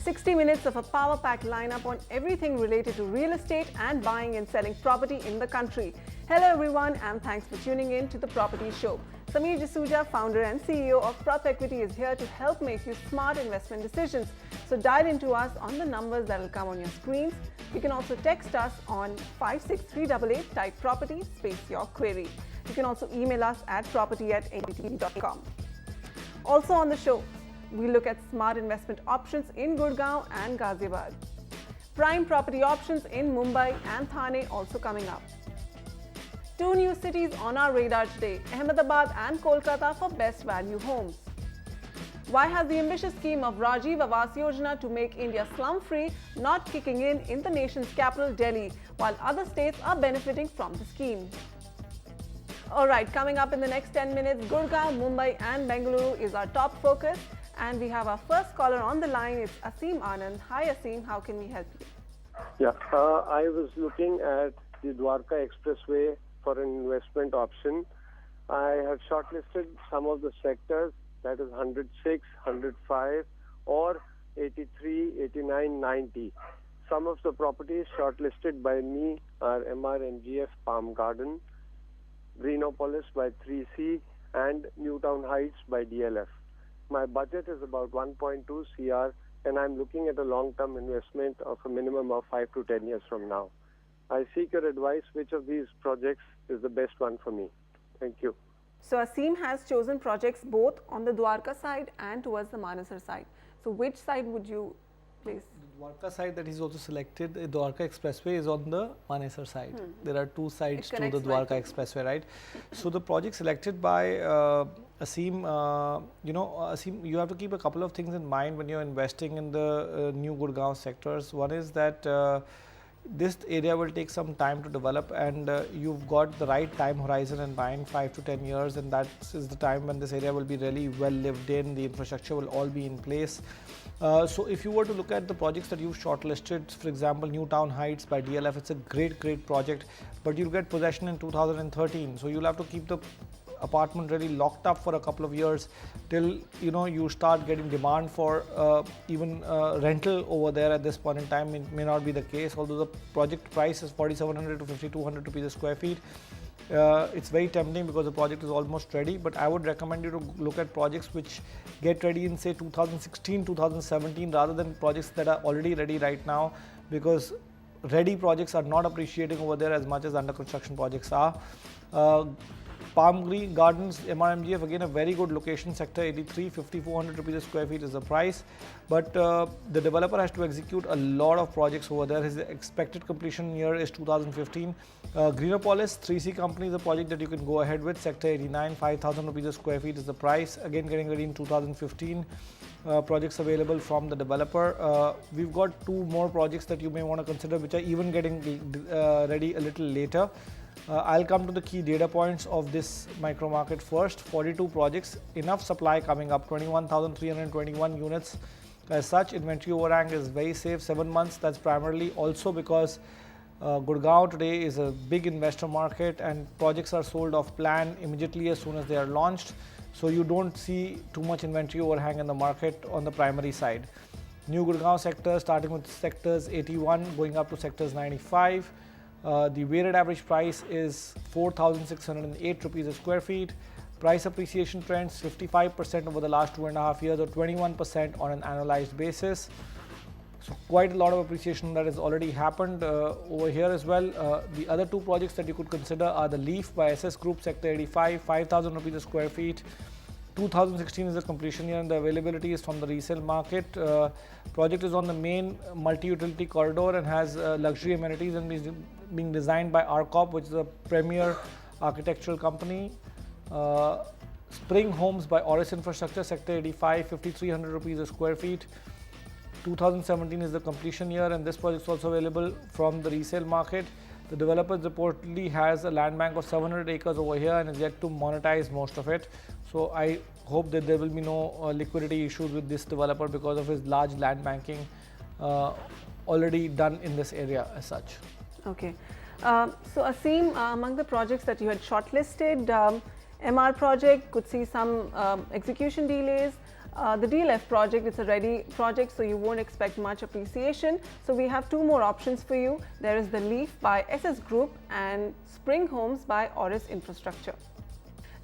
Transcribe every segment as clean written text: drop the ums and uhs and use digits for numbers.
60 minutes of a power-packed lineup on everything related to real estate and buying and selling property in the country. Hello everyone and thanks for tuning in to the Property Show. Sameer D'Souza, founder and CEO of Prop Equity, is here to help make you smart investment decisions. So dial into us on the numbers that will come on your screens. You can also text us on 56388, type property, space your query. You can also email us at property@ndtv.com. Also on the show, we look at smart investment options in Gurgaon and Ghaziabad. Prime property options in Mumbai and Thane also coming up. Two new cities on our radar today, Ahmedabad and Kolkata for best value homes. Why has the ambitious scheme of Rajiv Awas Yojna to make India slum-free not kicking in the nation's capital Delhi, while other states are benefiting from the scheme? Alright, coming up in the next 10 minutes, Gurgaon, Mumbai and Bengaluru is our top focus. And we have our first caller on the line. It's Asim Anand. Hi Asim, how can we help you? Yeah, I was looking at the Dwarka Expressway for an investment option. I have shortlisted some of the sectors, that is 106, 105 or 83, 89, 90. Some of the properties shortlisted by me are MRMGF Palm Garden, Greenopolis by 3C and Newtown Heights by DLF. My budget is about 1.2 CR and I'm looking at a long-term investment of a minimum of 5 to 10 years from now. I seek your advice which of these projects is the best one for me. Thank you. So Asim has chosen projects both on the Dwarka side and towards the Manesar side. So which side would you place? The Dwarka side that he's also selected, the Dwarka Expressway, is on the Manesar side. There are two sides to the Dwarka Expressway, right? So the project selected by Asim, Asim, you have to keep a couple of things in mind when you're investing in the new Gurgaon sectors. One is that this area will take some time to develop and you've got the right time horizon in mind, 5 to 10 years, and that is the time when this area will be really well lived in, the infrastructure will all be in place. So if you were to look at the projects that you've shortlisted, for example, Newtown Heights by DLF, it's a great project, but you'll get possession in 2013. So you'll have to keep the apartment really locked up for a couple of years till you start getting demand for even rental over there. At this point in time it may not be the case, although the project price is 4,700 to 5,200 rupees a square feet. It's very tempting because the project is almost ready, but I would recommend you to look at projects which get ready in say 2016, 2017 rather than projects that are already ready right now, because ready projects are not appreciating over there as much as under construction projects are. Palm Green Gardens, MRMGF, again a very good location, sector 83, 5,400 rupees a square feet is the price, but the developer has to execute a lot of projects over there. His expected completion year is 2015. Greenopolis, 3C Company is a project that you can go ahead with, sector 89, 5,000 rupees a square feet is the price, again getting ready in 2015. Projects available from the developer. We've got two more projects that you may want to consider which are even getting ready a little later. I'll come to the key data points of this micro market first. 42 projects, enough supply coming up, 21,321 units. As such, inventory overhang is very safe, 7 months. That's primarily also because Gurgaon today is a big investor market and projects are sold off plan immediately as soon as they are launched. So you don't see too much inventory overhang in the market on the primary side. New Gurgaon sector starting with sectors 81 going up to sectors 95. The weighted average price is 4,608 rupees a square feet. Price appreciation trends 55% over the last 2.5 years or 21% on an annualized basis. So quite a lot of appreciation that has already happened over here as well. The other two projects that you could consider are the Leaf by SS Group, sector 85, 5,000 rupees a square feet. 2016 is the completion year and the availability is from the resale market. Project is on the main multi-utility corridor and has luxury amenities and is being designed by RCOP, which is a premier architectural company. Spring Homes by Oris Infrastructure, sector 85, 5,300 rupees a square feet. 2017 is the completion year and this project is also available from the resale market. The developer reportedly has a land bank of 700 acres over here and is yet to monetize most of it. So I hope that there will be no liquidity issues with this developer because of his large land banking already done in this area as such. Okay. So Asim, among the projects that you had shortlisted, MR project could see some execution delays. The DLF project, it's a ready project, so you won't expect much appreciation. So we have two more options for you. There is the Leaf by SS Group and Spring Homes by Auris Infrastructure.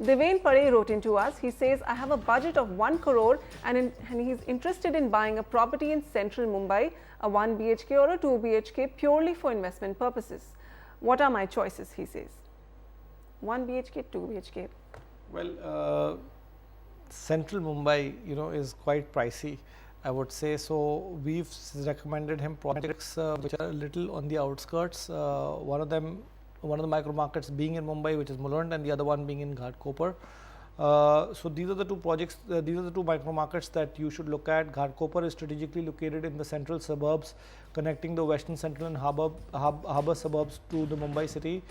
Devain Pare wrote into us. He says, I have a budget of 1 crore and he's interested in buying a property in central Mumbai, a 1 BHK or a 2 BHK purely for investment purposes. What are my choices, he says? 1 BHK, 2 BHK. Well, central Mumbai, is quite pricey, I would say. So we've recommended him projects which are a little on the outskirts. One of the micro markets being in Mumbai, which is Mulund, and the other one being in Ghatkopar. So these are the two projects. These are the two micro markets that you should look at. Ghatkopar is strategically located in the central suburbs, connecting the western, central, and harbour suburbs to the Mumbai city.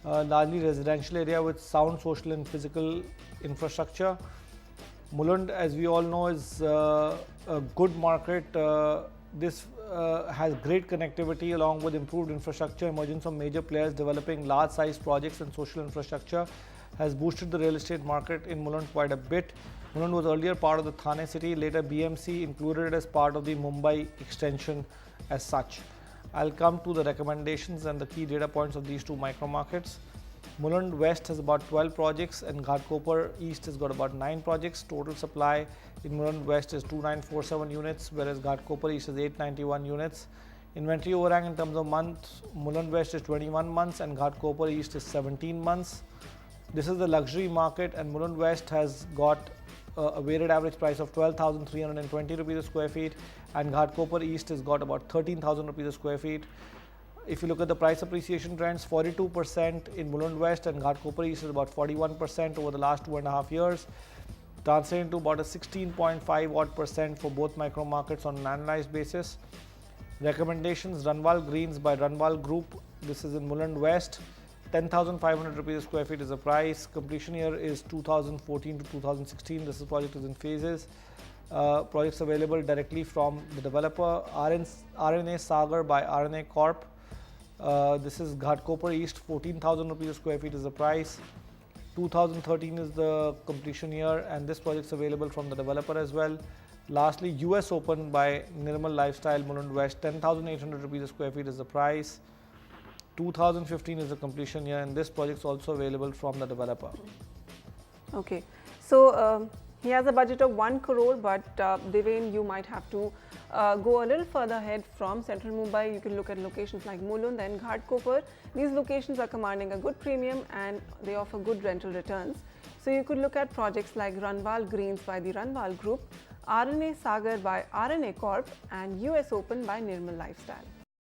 Largely residential area with sound social and physical infrastructure. Mulund, as we all know, is a good market. This has great connectivity along with improved infrastructure. Emergence of major players developing large-sized projects and social infrastructure has boosted the real estate market in Mulund quite a bit. Mulund was earlier part of the Thane city. Later, BMC included it as part of the Mumbai extension as such. I'll come to the recommendations and the key data points of these two micro markets. Mulund West has about 12 projects and Ghatkopar East has got about 9 projects. Total supply in Mulund West is 2947 units, whereas Ghatkopar East is 891 units. Inventory overhang in terms of months, Mulund West is 21 months and Ghatkopar East is 17 months. This is the luxury market and Mulund West has got a weighted average price of 12,320 rupees a square feet and Ghatkopar East has got about 13,000 rupees a square feet. If you look at the price appreciation trends, 42% in Mulund West and Ghatkopar East is about 41% over the last 2.5 years, translating to about a 16.5 odd percent for both micro markets on an annualized basis. Recommendations: Ranwal Greens by Ranwal Group. This is in Mulund West. 10,500 rupees a square feet is the price. Completion year is 2014 to 2016. This project is in phases. Projects available directly from the developer. RNA Sagar by RNA Corp. This is Ghatkopar East. 14,000 rupees a square feet is the price. 2013 is the completion year and this project is available from the developer as well. Lastly, US Open by Nirmal Lifestyle Mulund West. 10,800 rupees a square feet is the price. 2015 is the completion year and this project is also available from the developer. Okay, so he has a budget of 1 crore, but Devain, you might have to go a little further ahead from central Mumbai. You can look at locations like Mulund and Ghatkopar. These locations are commanding a good premium and they offer good rental returns. So you could look at projects like Ranwal Greens by the Ranwal Group, RNA Sagar by RNA Corp and US Open by Nirmal Lifestyle.